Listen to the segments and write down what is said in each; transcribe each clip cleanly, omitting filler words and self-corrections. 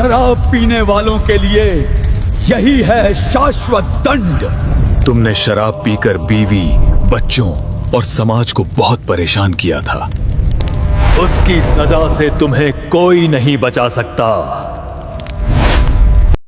शराब पीने वालों के लिए यही है शाश्वत दंड। तुमने शराब पीकर बीवी, बच्चों और समाज को बहुत परेशान किया था। उसकी सजा से तुम्हें कोई नहीं बचा सकता।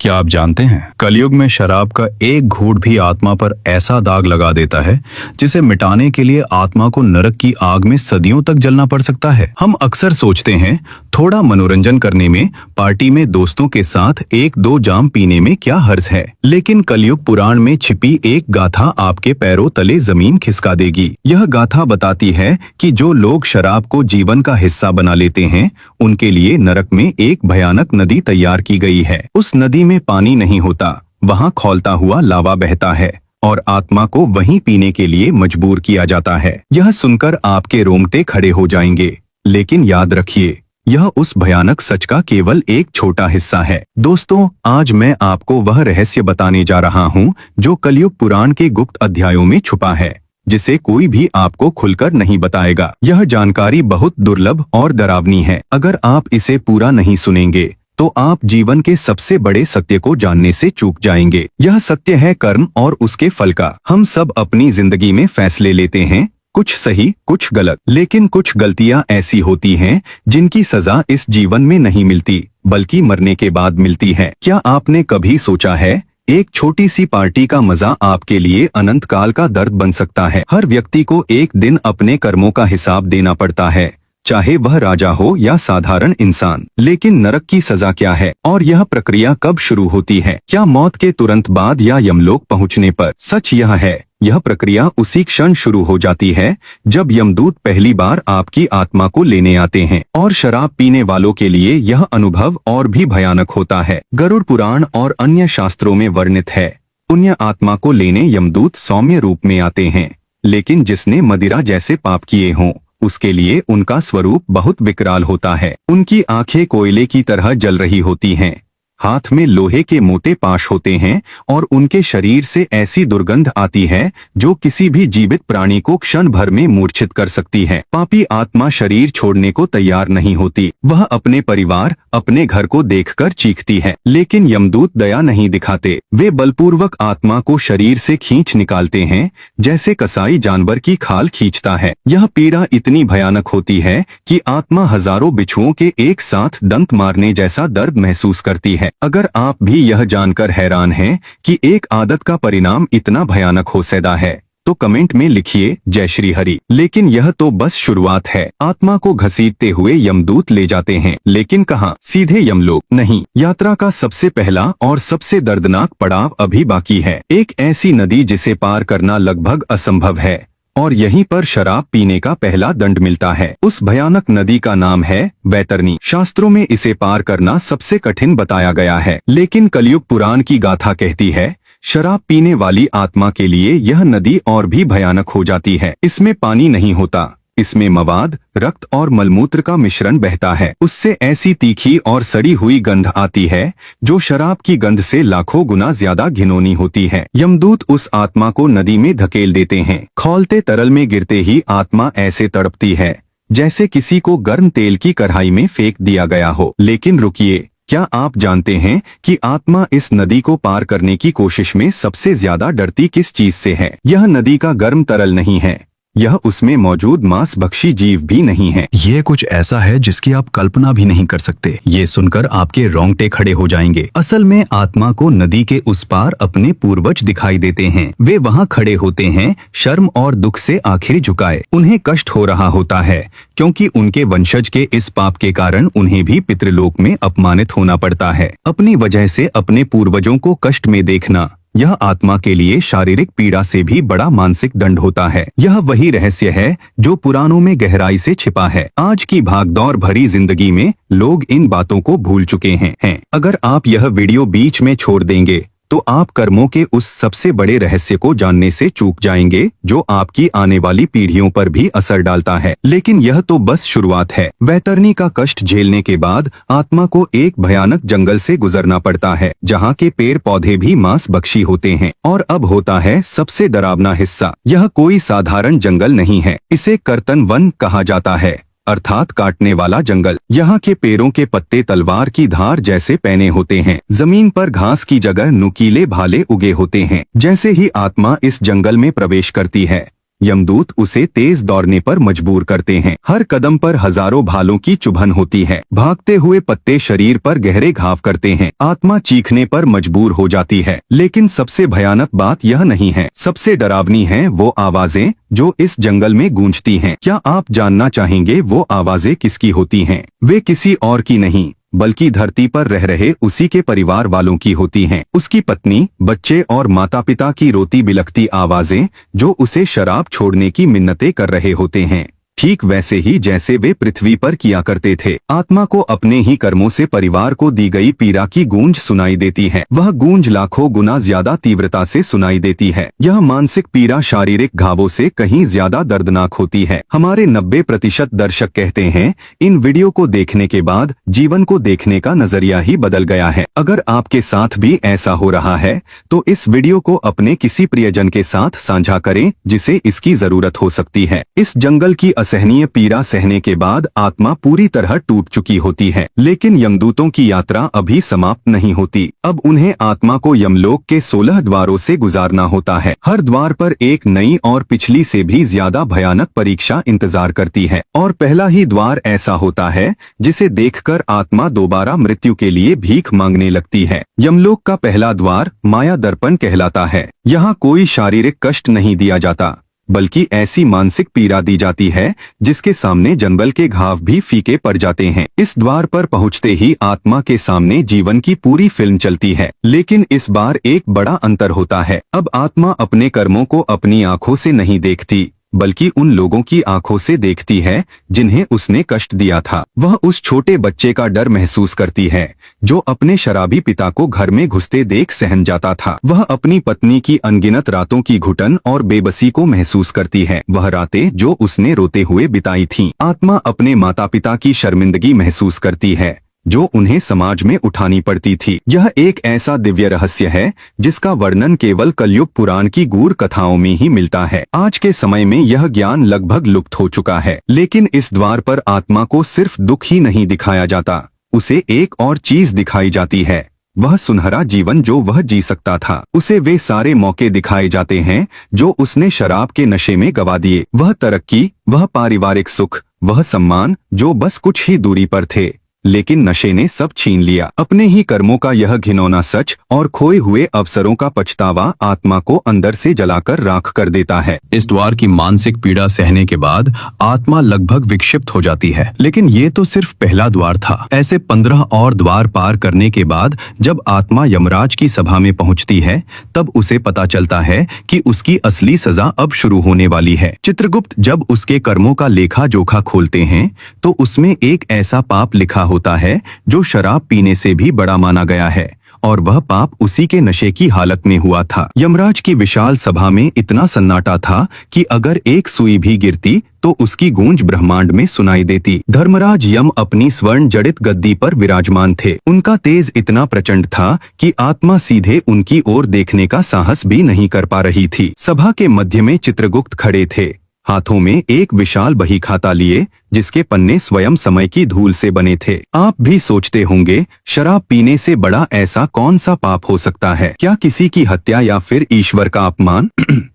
क्या आप जानते हैं, कलयुग में शराब का एक घूंट भी आत्मा पर ऐसा दाग लगा देता है जिसे मिटाने के लिए आत्मा को नरक की आग में सदियों तक जलना पड़ सकता है। हम अक्सर सोचते हैं थोड़ा मनोरंजन करने में, पार्टी में दोस्तों के साथ एक दो जाम पीने में क्या हर्ज है, लेकिन कलयुग पुराण में छिपी एक गाथा आपके पैरों तले जमीन खिसका देगी। यह गाथा बताती है कि जो लोग शराब को जीवन का हिस्सा बना लेते हैं उनके लिए नरक में एक भयानक नदी तैयार की गई है। उस नदी में पानी नहीं होता, वहां खौलता हुआ लावा बहता है और आत्मा को वहीं पीने के लिए मजबूर किया जाता है। यह सुनकर आपके रोंगटे खड़े हो जाएंगे, लेकिन याद रखिए, यह उस भयानक सच का केवल एक छोटा हिस्सा है। दोस्तों, आज मैं आपको वह रहस्य बताने जा रहा हूँ जो कलयुग पुराण के गुप्त अध्यायों में छुपा है, जिसे कोई भी आपको खुलकर नहीं बताएगा। यह जानकारी बहुत दुर्लभ और डरावनी है। अगर आप इसे पूरा नहीं सुनेंगे तो आप जीवन के सबसे बड़े सत्य को जानने से चूक जाएंगे। यह सत्य है कर्म और उसके फल का। हम सब अपनी जिंदगी में फैसले लेते हैं, कुछ सही कुछ गलत, लेकिन कुछ गलतियां ऐसी होती हैं जिनकी सजा इस जीवन में नहीं मिलती बल्कि मरने के बाद मिलती है। क्या आपने कभी सोचा है, एक छोटी सी पार्टी का मजा आपके लिए अनंत काल का दर्द बन सकता है। हर व्यक्ति को एक दिन अपने कर्मों का हिसाब देना पड़ता है, चाहे वह राजा हो या साधारण इंसान। लेकिन नरक की सजा क्या है और यह प्रक्रिया कब शुरू होती है? क्या मौत के तुरंत बाद या यमलोक पहुंचने पर? सच यह है, यह प्रक्रिया उसी क्षण शुरू हो जाती है जब यमदूत पहली बार आपकी आत्मा को लेने आते हैं। और शराब पीने वालों के लिए यह अनुभव और भी भयानक होता है। गरुड़ पुराण और अन्य शास्त्रों में वर्णित है, पुण्य आत्मा को लेने यमदूत सौम्य रूप में आते हैं, लेकिन जिसने मदिरा जैसे पाप किए हों उसके लिए उनका स्वरूप बहुत विकराल होता है। उनकी आंखें कोयले की तरह जल रही होती हैं, हाथ में लोहे के मोटे पाश होते हैं और उनके शरीर से ऐसी दुर्गंध आती है जो किसी भी जीवित प्राणी को क्षण भर में मूर्छित कर सकती है। पापी आत्मा शरीर छोड़ने को तैयार नहीं होती। वह अपने परिवार, अपने घर को देखकर चीखती है, लेकिन यमदूत दया नहीं दिखाते। वे बलपूर्वक आत्मा को शरीर से खींच निकालते हैं, जैसे कसाई जानवर की खाल खींचता है। यह पीड़ा इतनी भयानक होती है कि आत्मा हजारों बिच्छुओं के एक साथ डंक मारने जैसा दर्द महसूस करती है। अगर आप भी यह जानकर हैरान हैं कि एक आदत का परिणाम इतना भयानक हो सकता है, तो कमेंट में लिखिए जय श्री हरि। लेकिन यह तो बस शुरुआत है। आत्मा को घसीटते हुए यमदूत ले जाते हैं, लेकिन कहाँ? सीधे यमलोक नहीं। यात्रा का सबसे पहला और सबसे दर्दनाक पड़ाव अभी बाकी है। एक ऐसी नदी जिसे पार करना लगभग असंभव है और यहीं पर शराब पीने का पहला दंड मिलता है। उस भयानक नदी का नाम है वैतरणी। शास्त्रों में इसे पार करना सबसे कठिन बताया गया है, लेकिन कलयुग पुराण की गाथा कहती है शराब पीने वाली आत्मा के लिए यह नदी और भी भयानक हो जाती है। इसमें पानी नहीं होता, इसमें मवाद, रक्त और मलमूत्र का मिश्रण बहता है। उससे ऐसी तीखी और सड़ी हुई गंध आती है जो शराब की गंध से लाखों गुना ज्यादा घिनौनी होती है। यमदूत उस आत्मा को नदी में धकेल देते हैं। खौलते तरल में गिरते ही आत्मा ऐसे तड़पती है जैसे किसी को गर्म तेल की कढ़ाई में फेंक दिया गया हो। लेकिन रुकिए, क्या आप जानते हैं कि आत्मा इस नदी को पार करने की कोशिश में सबसे ज्यादा डरती किस चीज से है? यह नदी का गर्म तरल नहीं है, यह उसमें मौजूद मांस भक्षी जीव भी नहीं है। ये कुछ ऐसा है जिसकी आप कल्पना भी नहीं कर सकते। ये सुनकर आपके रोंगटे खड़े हो जाएंगे। असल में आत्मा को नदी के उस पार अपने पूर्वज दिखाई देते हैं। वे वहाँ खड़े होते हैं, शर्म और दुख से आखिर झुकाए। उन्हें कष्ट हो रहा होता है क्योंकि उनके वंशज के इस पाप के कारण उन्हें भी पितृलोक में अपमानित होना पड़ता है। अपनी वजह से अपने पूर्वजों को कष्ट में देखना यह आत्मा के लिए शारीरिक पीड़ा से भी बड़ा मानसिक दंड होता है। यह वही रहस्य है जो पुराणों में गहराई से छिपा है। आज की भागदौड़ भरी जिंदगी में लोग इन बातों को भूल चुके हैं। अगर आप यह वीडियो बीच में छोड़ देंगे तो आप कर्मों के उस सबसे बड़े रहस्य को जानने से चूक जाएंगे जो आपकी आने वाली पीढ़ियों पर भी असर डालता है। लेकिन यह तो बस शुरुआत है। वैतरणी का कष्ट झेलने के बाद आत्मा को एक भयानक जंगल से गुजरना पड़ता है, जहाँ के पेड़ पौधे भी मांस भक्षी होते हैं। और अब होता है सबसे डरावना हिस्सा। यह कोई साधारण जंगल नहीं है, इसे कर्तन वन कहा जाता है। अर्थात काटने वाला जंगल। यहाँ के पेड़ों के पत्ते तलवार की धार जैसे पैने होते हैं। जमीन पर घास की जगह नुकीले भाले उगे होते हैं। जैसे ही आत्मा इस जंगल में प्रवेश करती है, यमदूत उसे तेज दौड़ने पर मजबूर करते हैं। हर कदम पर हजारों भालों की चुभन होती है। भागते हुए पत्ते शरीर पर गहरे घाव करते हैं। आत्मा चीखने पर मजबूर हो जाती है। लेकिन सबसे भयानक बात यह नहीं है, सबसे डरावनी है वो आवाजें जो इस जंगल में गूंजती हैं। क्या आप जानना चाहेंगे वो आवाजें किसकी होती हैं? वे किसी और की नहीं, बल्कि धरती पर रह रहे उसी के परिवार वालों की होती हैं। उसकी पत्नी, बच्चे और माता पिता की रोती बिलखती आवाजें जो उसे शराब छोड़ने की मिन्नतें कर रहे होते हैं, ठीक वैसे ही जैसे वे पृथ्वी पर किया करते थे। आत्मा को अपने ही कर्मों से परिवार को दी गई पीड़ा की गूंज सुनाई देती है। वह गूंज लाखों गुना ज्यादा तीव्रता से सुनाई देती है। यह मानसिक पीड़ा शारीरिक घावों से कहीं ज्यादा दर्दनाक होती है। हमारे 90% दर्शक कहते हैं इन वीडियो को देखने के बाद जीवन को देखने का नजरिया ही बदल गया है। अगर आपके साथ भी ऐसा हो रहा है तो इस वीडियो को अपने किसी प्रियजन के साथ साझा करें जिसे इसकी जरूरत हो सकती है। इस जंगल की असहनीय पीड़ा सहने के बाद आत्मा पूरी तरह टूट चुकी होती है। लेकिन यमदूतों की यात्रा अभी समाप्त नहीं होती। अब उन्हें आत्मा को यमलोक के 16 द्वारों से गुजारना होता है। हर द्वार पर एक नई और पिछली से भी ज्यादा भयानक परीक्षा इंतजार करती है। और पहला ही द्वार ऐसा होता है जिसे देखकर आत्मा दोबारा मृत्यु के लिए भीख मांगने लगती है। यमलोक का पहला द्वार माया दर्पण कहलाता है। यहाँ कोई शारीरिक कष्ट नहीं दिया जाता, बल्कि ऐसी मानसिक पीड़ा दी जाती है जिसके सामने जंगल के घाव भी फीके पड़ जाते हैं। इस द्वार पर पहुंचते ही आत्मा के सामने जीवन की पूरी फिल्म चलती है। लेकिन इस बार एक बड़ा अंतर होता है। अब आत्मा अपने कर्मों को अपनी आंखों से नहीं देखती, बल्कि उन लोगों की आंखों से देखती है जिन्हें उसने कष्ट दिया था। वह उस छोटे बच्चे का डर महसूस करती है जो अपने शराबी पिता को घर में घुसते देख सहम जाता था। वह अपनी पत्नी की अनगिनत रातों की घुटन और बेबसी को महसूस करती है, वह रातें जो उसने रोते हुए बिताई थीं। आत्मा अपने माता पिता की शर्मिंदगी महसूस करती है जो उन्हें समाज में उठानी पड़ती थी। यह एक ऐसा दिव्य रहस्य है जिसका वर्णन केवल कलयुग पुराण की गूढ़ कथाओं में ही मिलता है। आज के समय में यह ज्ञान लगभग लुप्त हो चुका है। लेकिन इस द्वार पर आत्मा को सिर्फ दुख ही नहीं दिखाया जाता, उसे एक और चीज दिखाई जाती है, वह सुनहरा जीवन जो वह जी सकता था। उसे वे सारे मौके दिखाए जाते हैं जो उसने शराब के नशे में गवा दिए। वह तरक्की, वह पारिवारिक सुख, वह सम्मान जो बस कुछ ही दूरी पर थे, लेकिन नशे ने सब छीन लिया। अपने ही कर्मों का यह घिनौना सच और खोए हुए अवसरों का पछतावा आत्मा को अंदर से जलाकर राख कर देता है। इस द्वार की मानसिक पीड़ा सहने के बाद आत्मा लगभग विक्षिप्त हो जाती है। लेकिन ये तो सिर्फ पहला द्वार था। ऐसे 15 और द्वार पार करने के बाद जब आत्मा यमराज की सभा में पहुंचती है, तब उसे पता चलता है कि उसकी असली सजा अब शुरू होने वाली है। चित्रगुप्त जब उसके कर्मों का लेखा जोखा खोलते हैं तो उसमें एक ऐसा पाप लिखा होता है जो शराब पीने से भी बड़ा माना गया है, और वह पाप उसी के नशे की हालत में हुआ था। यमराज की विशाल सभा में इतना सन्नाटा था कि अगर एक सुई भी गिरती तो उसकी गूंज ब्रह्मांड में सुनाई देती। धर्मराज यम अपनी स्वर्ण जड़ित गद्दी पर विराजमान थे। उनका तेज इतना प्रचंड था कि आत्मा सीधे उनकी ओर देखने का साहस भी नहीं कर पा रही थी। सभा के मध्य में चित्रगुप्त खड़े थे, हाथों में एक विशाल बही खाता लिए जिसके पन्ने स्वयं समय की धूल से बने थे। आप भी सोचते होंगे शराब पीने से बड़ा ऐसा कौन सा पाप हो सकता है? क्या किसी की हत्या या फिर ईश्वर का अपमान?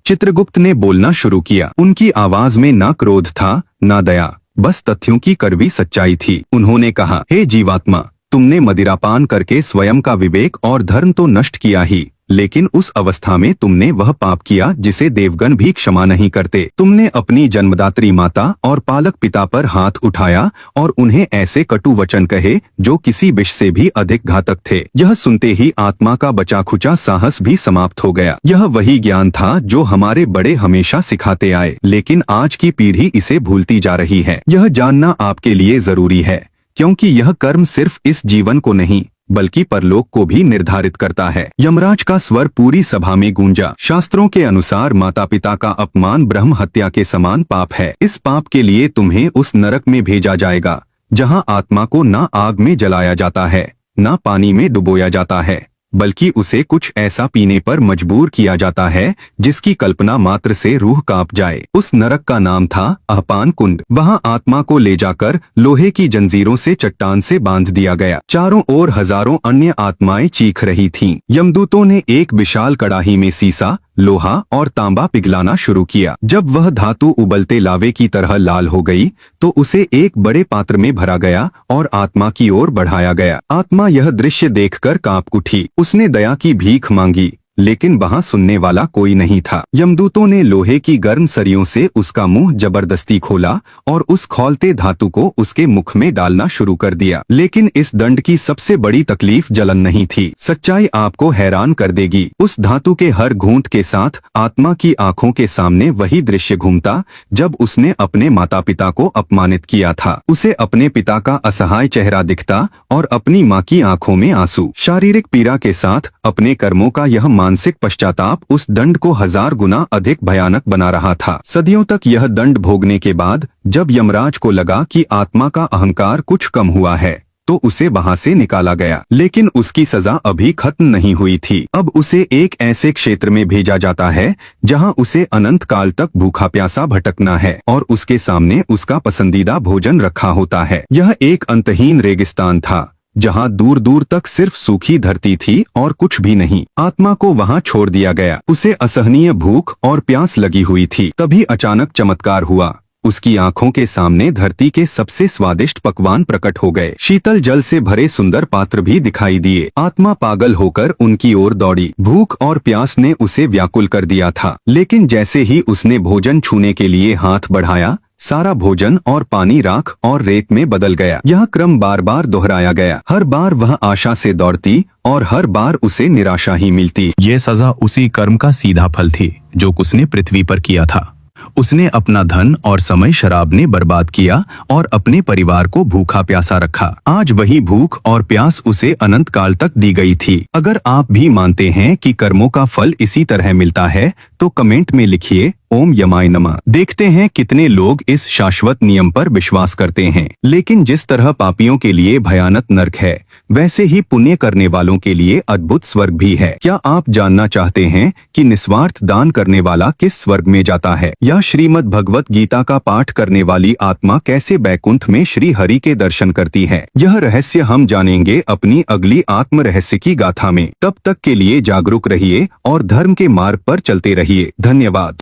चित्रगुप्त ने बोलना शुरू किया। उनकी आवाज में ना क्रोध था ना दया, बस तथ्यों की कड़वी सच्चाई थी। उन्होंने कहा, हे जीवात्मा, तुमने मदिरापान करके स्वयं का विवेक और धर्म तो नष्ट किया ही, लेकिन उस अवस्था में तुमने वह पाप किया जिसे देवगण भी क्षमा नहीं करते। तुमने अपनी जन्मदात्री माता और पालक पिता पर हाथ उठाया और उन्हें ऐसे कटु वचन कहे जो किसी विष से भी अधिक घातक थे। यह सुनते ही आत्मा का बचा खुचा साहस भी समाप्त हो गया। यह वही ज्ञान था जो हमारे बड़े हमेशा सिखाते आए, लेकिन आज की पीढ़ी इसे भूलती जा रही है। यह जानना आपके लिए जरूरी है, क्योंकि यह कर्म सिर्फ इस जीवन को नहीं बल्कि परलोक को भी निर्धारित करता है। यमराज का स्वर पूरी सभा में गूंजा। शास्त्रों के अनुसार माता पिता का अपमान ब्रह्म हत्या के समान पाप है। इस पाप के लिए तुम्हें उस नरक में भेजा जाएगा जहां आत्मा को ना आग में जलाया जाता है, ना पानी में डुबोया जाता है, बल्कि उसे कुछ ऐसा पीने पर मजबूर किया जाता है जिसकी कल्पना मात्र से रूह कांप जाए। उस नरक का नाम था अहपान कुंड। वहां आत्मा को ले जाकर लोहे की जंजीरों से चट्टान से बांध दिया गया। चारों ओर हजारों अन्य आत्माएं चीख रही थीं। यमदूतों ने एक विशाल कड़ाही में सीसा, लोहा और तांबा पिघलाना शुरू किया। जब वह धातु उबलते लावे की तरह लाल हो गई तो उसे एक बड़े पात्र में भरा गया और आत्मा की ओर बढ़ाया गया। आत्मा यह दृश्य देखकर कांप उठी। उसने दया की भीख मांगी, लेकिन वहां सुनने वाला कोई नहीं था। यमदूतों ने लोहे की गर्म सरियों से उसका मुंह जबरदस्ती खोला और उस खौलते धातु को उसके मुख में डालना शुरू कर दिया। लेकिन इस दंड की सबसे बड़ी तकलीफ जलन नहीं थी। सच्चाई आपको हैरान कर देगी। उस धातु के हर घूंट के साथ आत्मा की आंखों के सामने वही दृश्य घूमता जब उसने अपने माता पिता को अपमानित किया था। उसे अपने पिता का असहाय चेहरा दिखता और अपनी माँ की आंखों में आंसू। शारीरिक पीड़ा के साथ अपने कर्मों का यह मानसिक पश्चाताप उस दंड को 1000 गुना अधिक भयानक बना रहा था। सदियों तक यह दंड भोगने के बाद जब यमराज को लगा कि आत्मा का अहंकार कुछ कम हुआ है तो उसे वहां से निकाला गया। लेकिन उसकी सजा अभी खत्म नहीं हुई थी। अब उसे एक ऐसे क्षेत्र में भेजा जाता है जहां उसे अनंत काल तक भूखा प्यासा भटकना है और उसके सामने उसका पसंदीदा भोजन रखा होता है। यह एक अंतहीन रेगिस्तान था जहां दूर दूर तक सिर्फ सूखी धरती थी और कुछ भी नहीं। आत्मा को वहां छोड़ दिया गया। उसे असहनीय भूख और प्यास लगी हुई थी। तभी अचानक चमत्कार हुआ। उसकी आंखों के सामने धरती के सबसे स्वादिष्ट पकवान प्रकट हो गए। शीतल जल से भरे सुंदर पात्र भी दिखाई दिए। आत्मा पागल होकर उनकी ओर दौड़ी। भूख और प्यास ने उसे व्याकुल कर दिया था। लेकिन जैसे ही उसने भोजन छूने के लिए हाथ बढ़ाया, सारा भोजन और पानी राख और रेत में बदल गया। यह क्रम बार बार दोहराया गया। हर बार वह आशा से दौड़ती और हर बार उसे निराशा ही मिलती। ये सजा उसी कर्म का सीधा फल थी जो उसने पृथ्वी पर किया था। उसने अपना धन और समय शराब ने बर्बाद किया और अपने परिवार को भूखा प्यासा रखा। आज वही भूख और प्यास उसे अनंत काल तक दी गई थी। अगर आप भी मानते हैं कि कर्मों का फल इसी तरह मिलता है तो कमेंट में लिखिए ओम यमाय नमः। देखते हैं कितने लोग इस शाश्वत नियम पर विश्वास करते हैं। लेकिन जिस तरह पापियों के लिए भयानक नरक है, वैसे ही पुण्य करने वालों के लिए अद्भुत स्वर्ग भी है। क्या आप जानना चाहते हैं कि निस्वार्थ दान करने वाला किस स्वर्ग में जाता है, या श्रीमद् भगवत गीता का पाठ करने वाली आत्मा कैसे बैकुंठ में श्री हरि के दर्शन करती है? यह रहस्य हम जानेंगे अपनी अगली आत्म रहस्य की गाथा में। तब तक के लिए जागरूक रहिए और धर्म के मार्ग पर चलते रहिए। धन्यवाद।